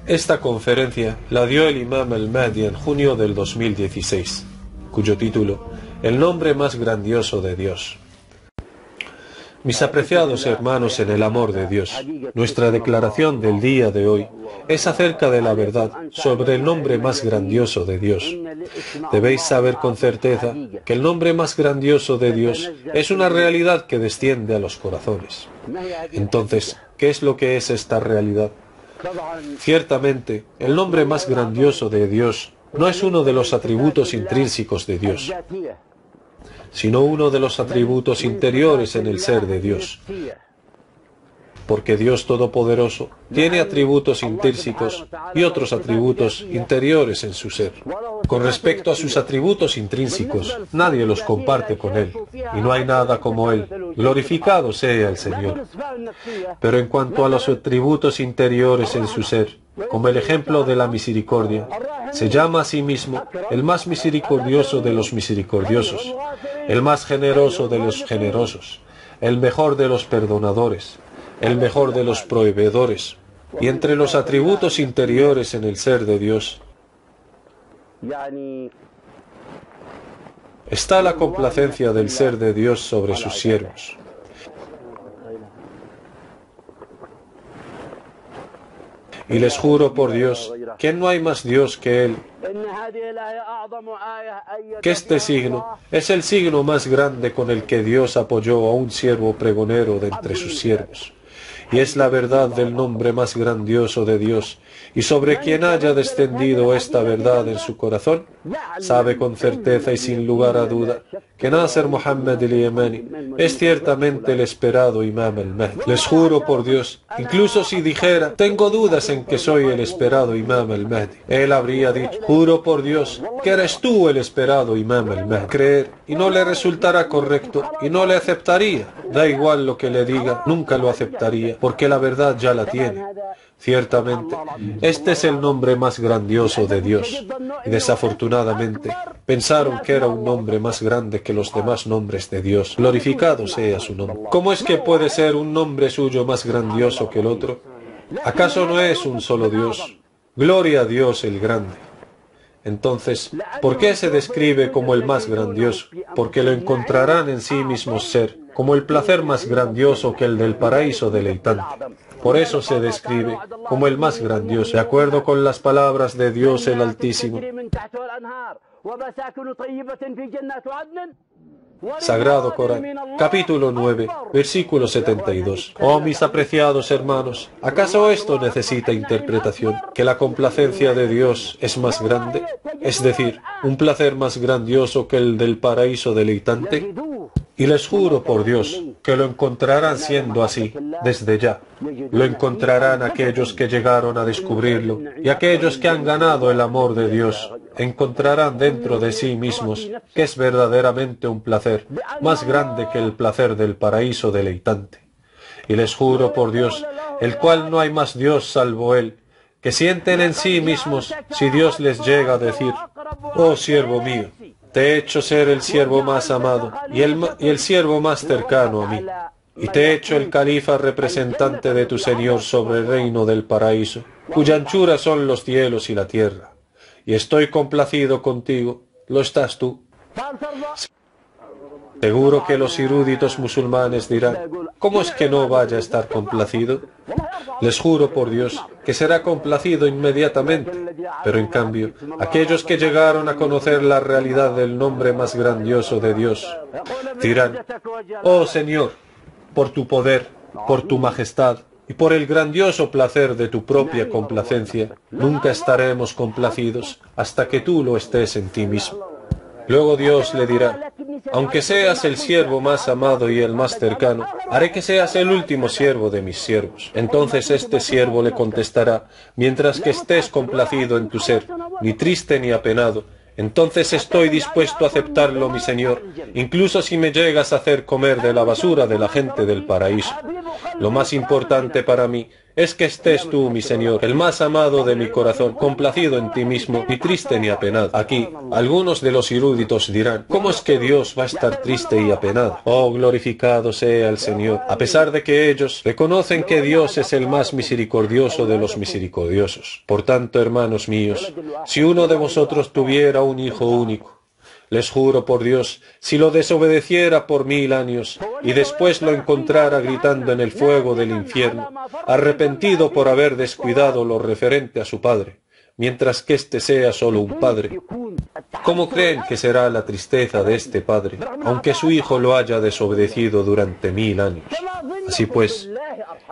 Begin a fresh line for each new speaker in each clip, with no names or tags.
Esta conferencia la dio el Imam al-Mahdi en junio del 2016, cuyo título, El nombre más grandioso de Dios. Mis apreciados hermanos en el amor de Dios, nuestra declaración del día de hoy es acerca de la verdad sobre el nombre más grandioso de Dios. Debéis saber con certeza que el nombre más grandioso de Dios es una realidad que desciende a los corazones. Entonces, ¿qué es lo que es esta realidad? Ciertamente, el nombre más grandioso de Dios no es uno de los atributos intrínsecos de Dios, sino uno de los atributos interiores en el ser de Dios. Porque Dios Todopoderoso tiene atributos intrínsecos y otros atributos interiores en su ser. Con respecto a sus atributos intrínsecos, nadie los comparte con Él, y no hay nada como Él. Glorificado sea el Señor. Pero en cuanto a los atributos interiores en su ser, como el ejemplo de la misericordia, se llama a sí mismo el más misericordioso de los misericordiosos, el más generoso de los generosos, el mejor de los perdonadores, el mejor de los proveedores. Y entre los atributos interiores en el ser de Dios está la complacencia del ser de Dios sobre sus siervos. Y les juro por Dios que no hay más Dios que Él, que este signo es el signo más grande con el que Dios apoyó a un siervo pregonero de entre sus siervos. Y es la verdad del nombre más grandioso de Dios, y sobre quien haya descendido esta verdad en su corazón, sabe con certeza y sin lugar a duda que Nasser Muhammad al-Yamani es ciertamente el esperado Imam al-Mahdi. Les juro por Dios, incluso si dijera, tengo dudas en que soy el esperado Imam al-Mahdi, él habría dicho, juro por Dios que eres tú el esperado Imam al-Mahdi. Creer, y no le resultará correcto, y no le aceptaría. Da igual lo que le diga, nunca lo aceptaría, porque la verdad ya la tiene. Ciertamente, este es el nombre más grandioso de Dios, y desafortunadamente pensaron que era un nombre más grande que los demás nombres de Dios. Glorificado sea su nombre. ¿Cómo es que puede ser un nombre suyo más grandioso que el otro? ¿Acaso no es un solo Dios? Gloria a Dios el grande. Entonces, ¿por qué se describe como el más grandioso? Porque lo encontrarán en sí mismos ser, como el placer más grandioso que el del paraíso deleitante. Por eso se describe como el más grandioso, de acuerdo con las palabras de Dios el Altísimo. Sagrado Corán, capítulo 9, versículo 72. Oh mis apreciados hermanos, ¿acaso esto necesita interpretación? ¿Que la complacencia de Dios es más grande? Es decir, un placer más grandioso que el del paraíso deleitante. Y les juro por Dios que lo encontrarán siendo así, desde ya. Lo encontrarán aquellos que llegaron a descubrirlo, y aquellos que han ganado el amor de Dios, encontrarán dentro de sí mismos que es verdaderamente un placer, más grande que el placer del paraíso deleitante. Y les juro por Dios, el cual no hay más Dios salvo Él, que sienten en sí mismos si Dios les llega a decir, oh siervo mío, te he hecho ser el siervo más amado y el siervo más cercano a mí, y te he hecho el califa representante de tu Señor sobre el reino del paraíso, cuya anchura son los cielos y la tierra, y estoy complacido contigo, ¿lo estás tú? Seguro que los eruditos musulmanes dirán, ¿cómo es que no vaya a estar complacido? Les juro por Dios que será complacido inmediatamente, pero en cambio, aquellos que llegaron a conocer la realidad del nombre más grandioso de Dios, dirán, oh Señor, por tu poder, por tu majestad, y por el grandioso placer de tu propia complacencia, nunca estaremos complacidos hasta que tú lo estés en ti mismo. Luego Dios le dirá, aunque seas el siervo más amado y el más cercano, haré que seas el último siervo de mis siervos. Entonces este siervo le contestará, mientras que estés complacido en tu ser, ni triste ni apenado, entonces estoy dispuesto a aceptarlo, mi Señor, incluso si me llegas a hacer comer de la basura de la gente del paraíso. Lo más importante para mí es que estés tú, mi Señor, el más amado de mi corazón, complacido en ti mismo, ni triste ni apenado. Aquí, algunos de los eruditos dirán, ¿cómo es que Dios va a estar triste y apenado? Oh, glorificado sea el Señor. A pesar de que ellos reconocen que Dios es el más misericordioso de los misericordiosos. Por tanto, hermanos míos, si uno de vosotros tuviera un hijo único, les juro por Dios, si lo desobedeciera por 1000 años y después lo encontrara gritando en el fuego del infierno, arrepentido por haber descuidado lo referente a su padre, mientras que éste sea solo un padre, ¿cómo creen que será la tristeza de este padre, aunque su hijo lo haya desobedecido durante 1000 años? Así pues,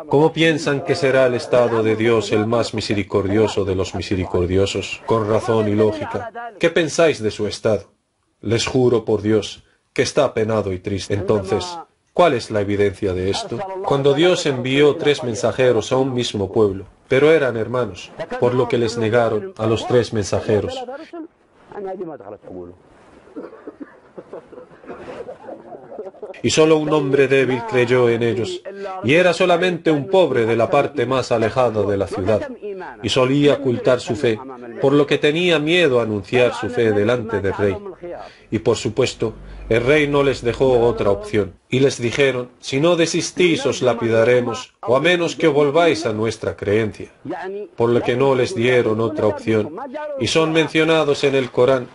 ¿cómo piensan que será el estado de Dios el más misericordioso de los misericordiosos? Con razón y lógica, ¿qué pensáis de su estado? Les juro por Dios que está apenado y triste. Entonces, ¿cuál es la evidencia de esto? Cuando Dios envió 3 mensajeros a un mismo pueblo, pero eran hermanos, por lo que les negaron a los 3 mensajeros. Y solo un hombre débil creyó en ellos, y era solamente un pobre de la parte más alejada de la ciudad, y solía ocultar su fe, por lo que tenía miedo a anunciar su fe delante del rey. Y por supuesto, el rey no les dejó otra opción, y les dijeron, si no desistís os lapidaremos, o a menos que volváis a nuestra creencia, por lo que no les dieron otra opción, y son mencionados en el Corán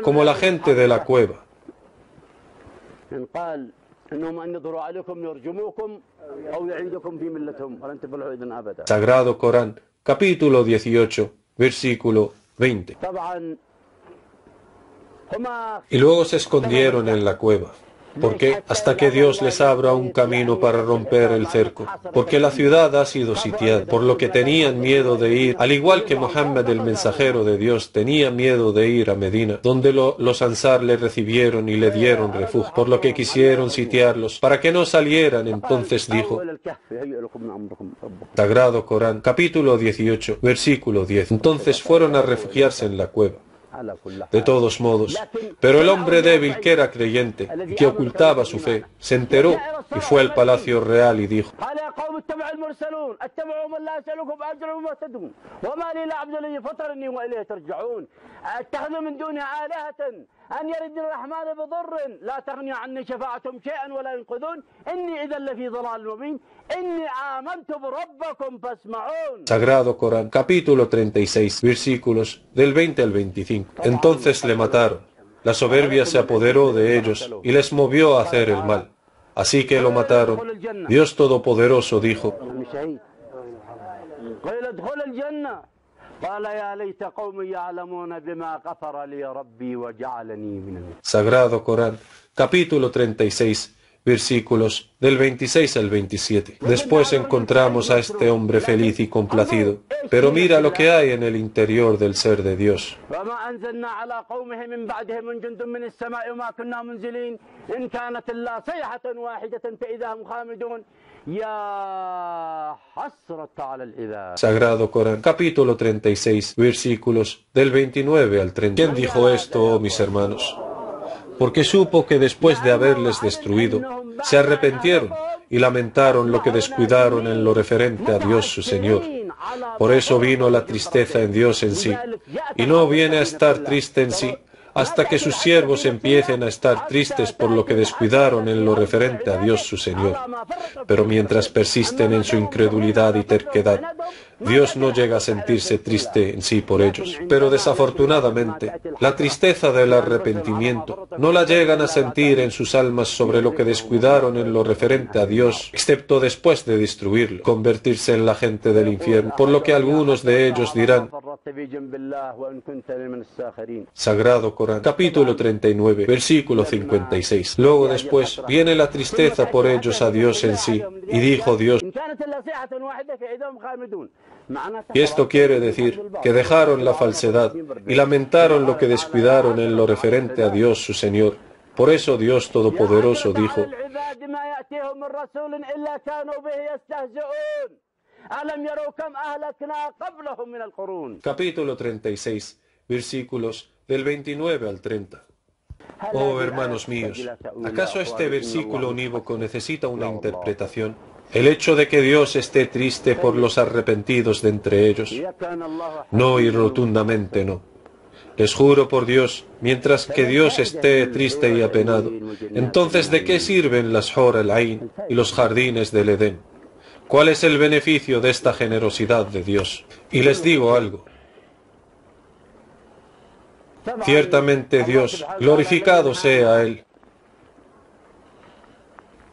como la gente de la cueva. Sagrado Corán, capítulo 18, versículo 20. Y luego se escondieron en la cueva. ¿Por qué? Hasta que Dios les abra un camino para romper el cerco. Porque la ciudad ha sido sitiada, por lo que tenían miedo de ir, al igual que Mohammed el mensajero de Dios tenía miedo de ir a Medina, donde los Ansar le recibieron y le dieron refugio, por lo que quisieron sitiarlos, para que no salieran. Entonces dijo, Sagrado Corán, capítulo 18, versículo 10. Entonces fueron a refugiarse en la cueva. De todos modos, pero el hombre débil que era creyente y que ocultaba su fe, se enteró y fue al palacio real y dijo, Sagrado Corán, capítulo 36, versículos del 20 al 25. Entonces le mataron. La soberbia se apoderó de ellos y les movió a hacer el mal. Así que lo mataron. Dios Todopoderoso dijo, Sagrado Corán, capítulo 36, versículos del 26 al 27. Después encontramos a este hombre feliz y complacido, pero mira lo que hay en el interior del ser de Dios. Sagrado Corán, capítulo 36, versículos del 29 al 30. ¿Quién dijo esto, oh mis hermanos? Porque supo que después de haberles destruido, se arrepintieron y lamentaron lo que descuidaron en lo referente a Dios su Señor. Por eso vino la tristeza en Dios en sí, y no viene a estar triste en sí, hasta que sus siervos empiecen a estar tristes por lo que descuidaron en lo referente a Dios su Señor. Pero mientras persisten en su incredulidad y terquedad, Dios no llega a sentirse triste en sí por ellos. Pero desafortunadamente, la tristeza del arrepentimiento no la llegan a sentir en sus almas sobre lo que descuidaron en lo referente a Dios, excepto después de destruirlo, convertirse en la gente del infierno, por lo que algunos de ellos dirán, Sagrado Corán, capítulo 39, versículo 56. Luego después viene la tristeza por ellos a Dios en sí, y dijo Dios, y esto quiere decir que dejaron la falsedad y lamentaron lo que descuidaron en lo referente a Dios su Señor. Por eso Dios Todopoderoso dijo, capítulo 36, versículos del 29 al 30. Oh hermanos míos, ¿acaso este versículo unívoco necesita una interpretación? el hecho de que Dios esté triste por los arrepentidos de entre ellos. No, y rotundamente no. Les juro por Dios, mientras que Dios esté triste y apenado, entonces ¿de qué sirven las Hor al-Ain y los jardines del Edén? ¿Cuál es el beneficio de esta generosidad de Dios? Y les digo algo. Ciertamente Dios, glorificado sea Él,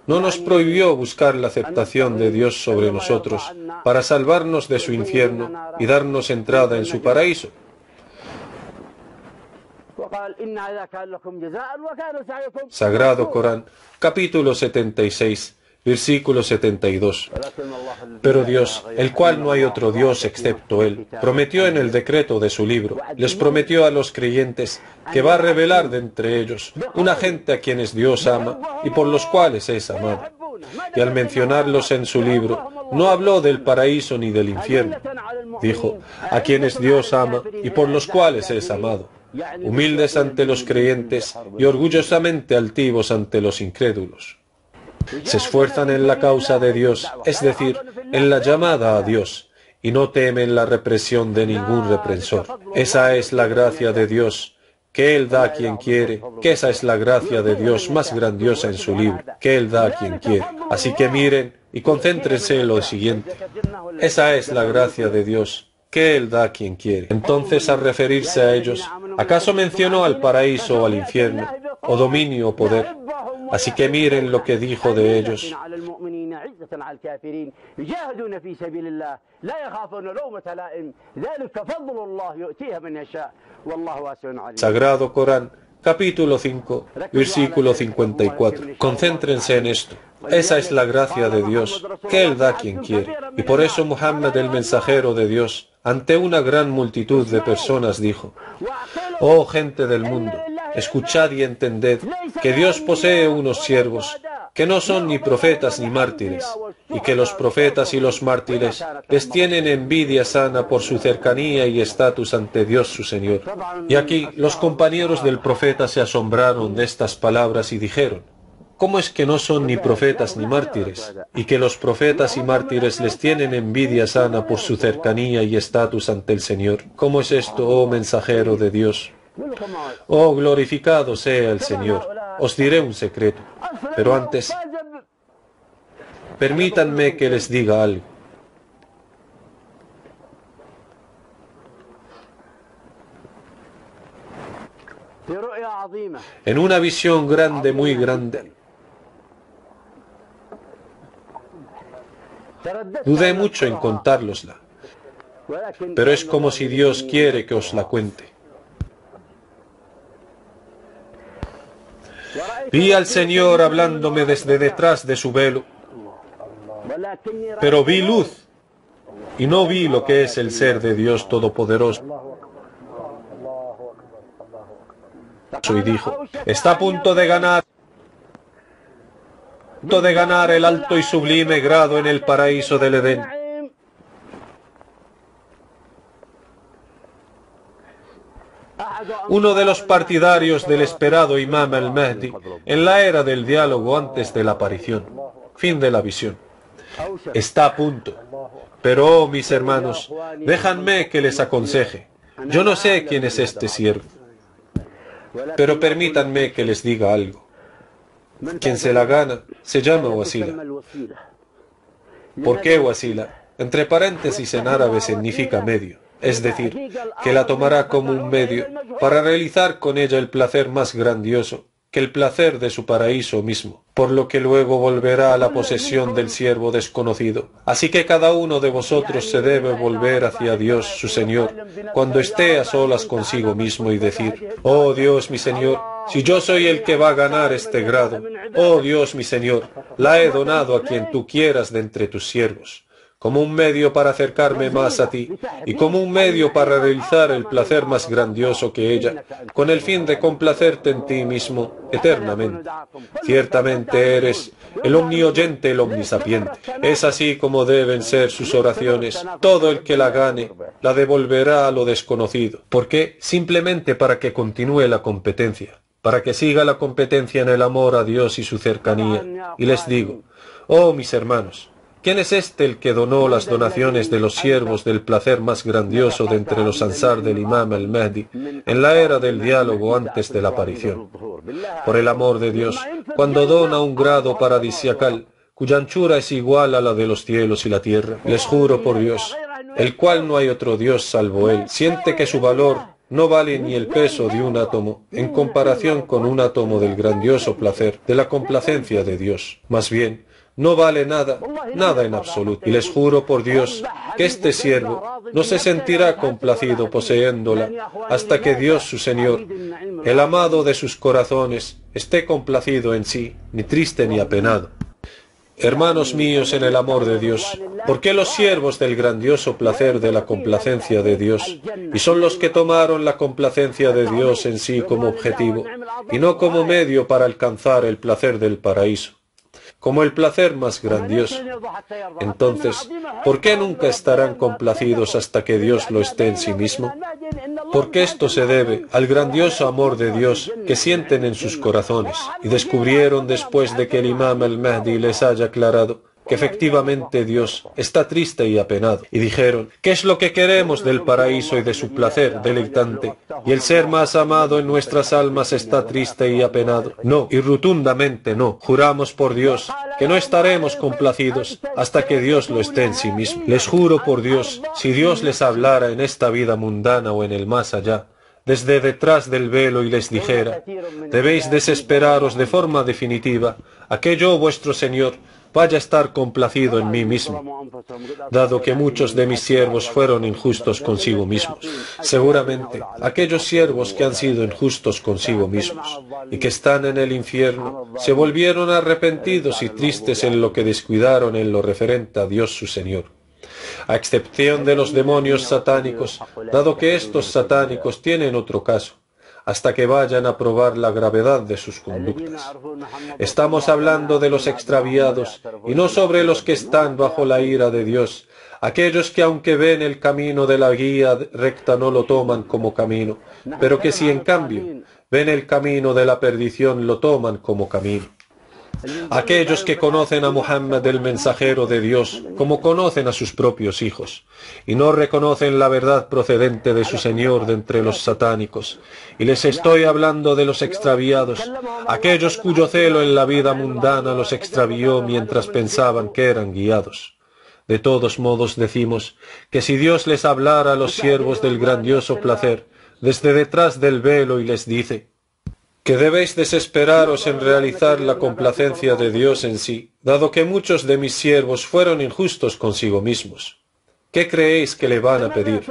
no nos prohibió buscar la aceptación de Dios sobre nosotros para salvarnos de su infierno y darnos entrada en su paraíso. Sagrado Corán, capítulo 76, versículo 72. Pero Dios, el cual no hay otro Dios excepto Él, prometió en el decreto de su libro, les prometió a los creyentes que va a revelar de entre ellos una gente a quienes Dios ama y por los cuales es amado. Y al mencionarlos en su libro, no habló del paraíso ni del infierno. Dijo, a quienes Dios ama y por los cuales es amado, humildes ante los creyentes y orgullosamente altivos ante los incrédulos. Se esfuerzan en la causa de Dios, es decir, en la llamada a Dios, y no temen la represión de ningún represor. Esa es la gracia de Dios, que Él da a quien quiere, que esa es la gracia de Dios más grandiosa en su libro, que Él da a quien quiere. Así que miren y concéntrense en lo siguiente. Esa es la gracia de Dios, que Él da a quien quiere. Entonces, al referirse a ellos, ¿acaso mencionó al paraíso o al infierno, o dominio o poder? Así que miren lo que dijo de ellos. Sagrado Corán, capítulo 5, versículo 54. Concéntrense en esto. Esa es la gracia de Dios, que Él da a quien quiere. Y por eso Muhammad, el mensajero de Dios, ante una gran multitud de personas dijo, «Oh gente del mundo, escuchad y entended que Dios posee unos siervos, que no son ni profetas ni mártires, y que los profetas y los mártires les tienen envidia sana por su cercanía y estatus ante Dios su Señor». Y aquí los compañeros del profeta se asombraron de estas palabras y dijeron, ¿cómo es que no son ni profetas ni mártires, y que los profetas y mártires les tienen envidia sana por su cercanía y estatus ante el Señor? ¿Cómo es esto, oh mensajero de Dios? Oh, glorificado sea el Señor. Os diré un secreto, pero antes, permítanme que les diga algo. En una visión grande, muy grande, dudé mucho en contárosla, pero es como si Dios quiere que os la cuente. Vi al Señor hablándome desde detrás de su velo, pero vi luz y no vi lo que es el ser de Dios Todopoderoso. Y dijo, está a punto de ganar el alto y sublime grado en el paraíso del Edén. Uno de los partidarios del esperado Imam al-Mahdi en la era del diálogo antes de la aparición. Fin de la visión. Está a punto. Pero, oh, mis hermanos, déjanme que les aconseje. Yo no sé quién es este siervo, pero permítanme que les diga algo. Quien se la gana se llama wasila. ¿Por qué wasila? Entre paréntesis en árabe significa medio. Es decir, que la tomará como un medio para realizar con ella el placer más grandioso, que el placer de su paraíso mismo, por lo que luego volverá a la posesión del siervo desconocido. Así que cada uno de vosotros se debe volver hacia Dios, su Señor, cuando esté a solas consigo mismo y decir, «Oh Dios, mi Señor, si yo soy el que va a ganar este grado, oh Dios, mi Señor, la he donado a quien tú quieras de entre tus siervos, como un medio para acercarme más a ti, y como un medio para realizar el placer más grandioso que ella, con el fin de complacerte en ti mismo eternamente. Ciertamente eres el omnioyente, el omnisapiente. Es así como deben ser sus oraciones. Todo el que la gane, la devolverá a lo desconocido. ¿Por qué? Simplemente para que continúe la competencia, para que siga la competencia en el amor a Dios y su cercanía. Y les digo, oh mis hermanos, ¿Quién es este el que donó las donaciones de los siervos del placer más grandioso de entre los ansar del Imam al-Mahdi en la era del diálogo antes de la aparición? Por el amor de Dios, cuando dona un grado paradisiacal, cuya anchura es igual a la de los cielos y la tierra, les juro por Dios, el cual no hay otro Dios salvo Él, siente que su valor no vale ni el peso de un átomo en comparación con un átomo del grandioso placer de la complacencia de Dios. Más bien, no vale nada, nada en absoluto. Y les juro por Dios que este siervo no se sentirá complacido poseyéndola hasta que Dios su Señor, el amado de sus corazones, esté complacido en sí, ni triste ni apenado. Hermanos míos en el amor de Dios, ¿por qué los siervos del grandioso placer de la complacencia de Dios, y son los que tomaron la complacencia de Dios en sí como objetivo, y no como medio para alcanzar el placer del paraíso, como el placer más grandioso? Entonces, ¿por qué nunca estarán complacidos hasta que Dios lo esté en sí mismo? Porque esto se debe al grandioso amor de Dios que sienten en sus corazones, y descubrieron después de que el Imam al-Mahdi les haya aclarado que efectivamente Dios está triste y apenado. Y dijeron, ¿qué es lo que queremos del paraíso y de su placer deleitante? Y el ser más amado en nuestras almas está triste y apenado. No, y rotundamente no. Juramos por Dios que no estaremos complacidos hasta que Dios lo esté en sí mismo. Les juro por Dios, si Dios les hablara en esta vida mundana o en el más allá, desde detrás del velo, y les dijera, debéis desesperaros de forma definitiva a que yo, vuestro Señor, vaya a estar complacido en mí mismo, dado que muchos de mis siervos fueron injustos consigo mismos. Seguramente, aquellos siervos que han sido injustos consigo mismos y que están en el infierno, se volvieron arrepentidos y tristes en lo que descuidaron en lo referente a Dios su Señor. A excepción de los demonios satánicos, dado que estos satánicos tienen otro caso, hasta que vayan a probar la gravedad de sus conductas. Estamos hablando de los extraviados, y no sobre los que están bajo la ira de Dios, aquellos que aunque ven el camino de la guía recta no lo toman como camino, pero que si en cambio ven el camino de la perdición lo toman como camino. Aquellos que conocen a Muhammad el mensajero de Dios como conocen a sus propios hijos, y no reconocen la verdad procedente de su Señor de entre los satánicos. Y les estoy hablando de los extraviados, aquellos cuyo celo en la vida mundana los extravió mientras pensaban que eran guiados. De todos modos decimos que si Dios les hablara a los siervos del grandioso placer desde detrás del velo y les dice que debéis desesperaros en realizar la complacencia de Dios en sí, dado que muchos de mis siervos fueron injustos consigo mismos, ¿qué creéis que le van a pedir?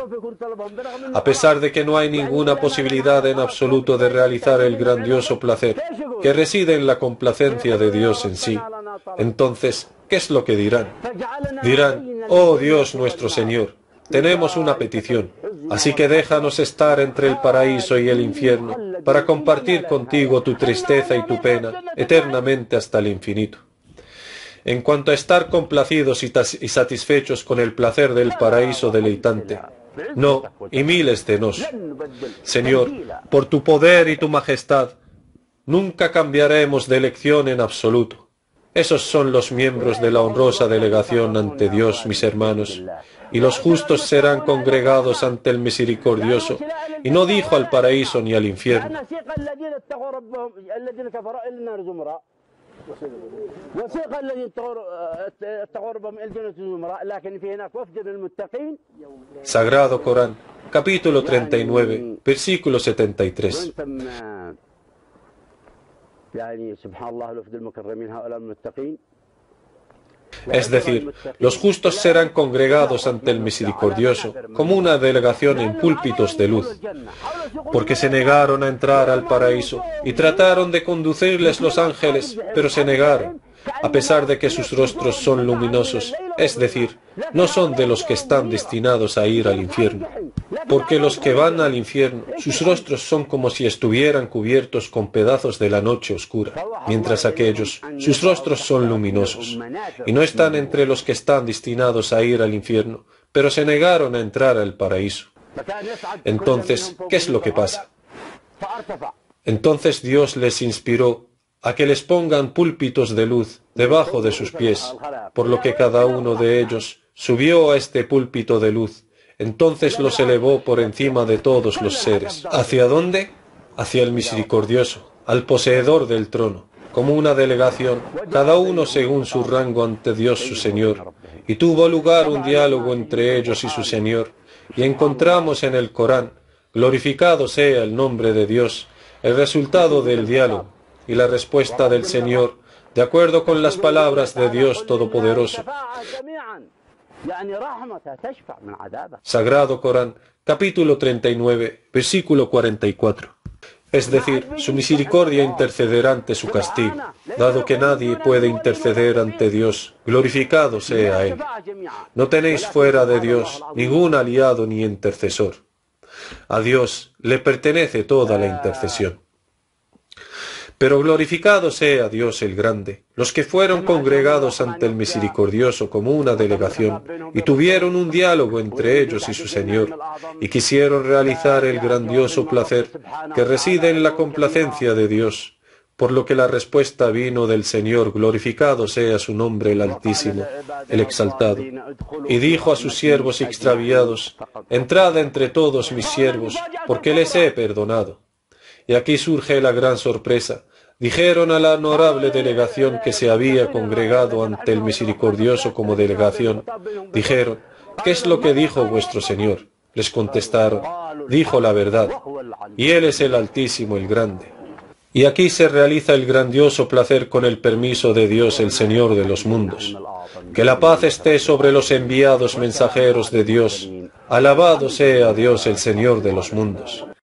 A pesar de que no hay ninguna posibilidad en absoluto de realizar el grandioso placer que reside en la complacencia de Dios en sí, entonces, ¿qué es lo que dirán? Dirán, oh Dios nuestro Señor, tenemos una petición, así que déjanos estar entre el paraíso y el infierno, para compartir contigo tu tristeza y tu pena eternamente hasta el infinito. En cuanto a estar complacidos y satisfechos con el placer del paraíso deleitante, no, y miles de nos. Señor, por tu poder y tu majestad, nunca cambiaremos de elección en absoluto. Esos son los miembros de la honrosa delegación ante Dios, mis hermanos, y los justos serán congregados ante el misericordioso, y no dijo al paraíso ni al infierno. Sagrado Corán, capítulo 39, versículo 73. Es decir, los justos serán congregados ante el misericordioso como una delegación en púlpitos de luz, porque se negaron a entrar al paraíso y trataron de conducirles los ángeles, pero se negaron, a pesar de que sus rostros son luminosos, es decir, no son de los que están destinados a ir al infierno, porque los que van al infierno, sus rostros son como si estuvieran cubiertos con pedazos de la noche oscura, mientras aquellos, sus rostros son luminosos, y no están entre los que están destinados a ir al infierno, pero se negaron a entrar al paraíso. Entonces, ¿qué es lo que pasa? Entonces Dios les inspiró a que les pongan púlpitos de luz debajo de sus pies, por lo que cada uno de ellos subió a este púlpito de luz. Entonces los elevó por encima de todos los seres. ¿Hacia dónde? Hacia el misericordioso, al poseedor del trono, como una delegación, cada uno según su rango ante Dios su Señor. Y tuvo lugar un diálogo entre ellos y su Señor. Y encontramos en el Corán, glorificado sea el nombre de Dios, el resultado del diálogo y la respuesta del Señor, de acuerdo con las palabras de Dios Todopoderoso. Sagrado Corán, capítulo 39, versículo 44. Es decir, su misericordia intercederá ante su castigo, dado que nadie puede interceder ante Dios, glorificado sea Él. No tenéis fuera de Dios ningún aliado ni intercesor. A Dios le pertenece toda la intercesión. Pero glorificado sea Dios el Grande, los que fueron congregados ante el Misericordioso como una delegación, y tuvieron un diálogo entre ellos y su Señor, y quisieron realizar el grandioso placer que reside en la complacencia de Dios, por lo que la respuesta vino del Señor, glorificado sea su nombre el Altísimo, el Exaltado. Y dijo a sus siervos extraviados, entrad entre todos mis siervos, porque les he perdonado. Y aquí surge la gran sorpresa. Dijeron a la honorable delegación que se había congregado ante el misericordioso como delegación. Dijeron, ¿qué es lo que dijo vuestro Señor? Les contestaron, dijo la verdad, y Él es el Altísimo, el Grande. Y aquí se realiza el grandioso placer con el permiso de Dios, el Señor de los mundos. Que la paz esté sobre los enviados mensajeros de Dios. Alabado sea Dios, el Señor de los mundos.